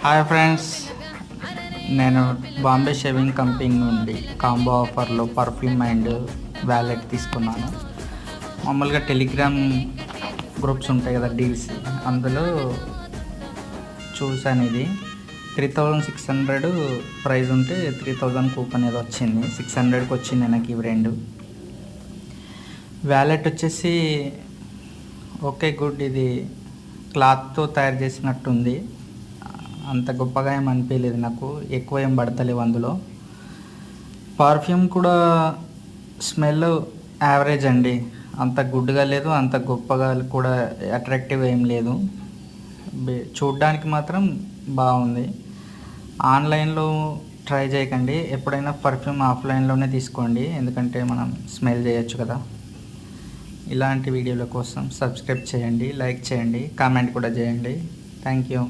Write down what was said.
Hi friends, నేను Bombay shaving company నుండి combo ఆఫర్లో పర్ఫ్యూమ్ అండ్ వ్యాలెట్ తీసుకున్నాను. మామూలుగా టెలిగ్రామ్ గ్రూప్స్ ఉంటాయి కదా, డీల్స్, అందులో చూసాను. ఇది 3600 ప్రైస్ ఉంటే 3000 కూపన్ ఏదో వచ్చింది. 600కి వచ్చింది నాకు ఇవి రెండు. వ్యాలెట్ వచ్చేసి ఓకే గుడ్. ఇది క్లాత్తో తయారు చేసినట్టుంది. అంత గొప్పగా ఏం అనిపించలేదు నాకు, ఎక్కువ ఏం పడతలేవు అందులో. పర్ఫ్యూమ్ కూడా స్మెల్ యావరేజ్ అండి, అంత గుడ్గా లేదు, అంత గొప్పగా కూడా అట్రాక్టివ్ ఏం లేదు. చూడ్డానికి మాత్రం బాగుంది. ఆన్లైన్లో ట్రై చేయకండి, ఎప్పుడైనా పర్ఫ్యూమ్ ఆఫ్లైన్లోనే తీసుకోండి, ఎందుకంటే మనం స్మెల్ చేయొచ్చు కదా. ఇలాంటి వీడియోల కోసం సబ్స్క్రైబ్ చేయండి, లైక్ చేయండి, కామెంట్ కూడా చేయండి. Thank you.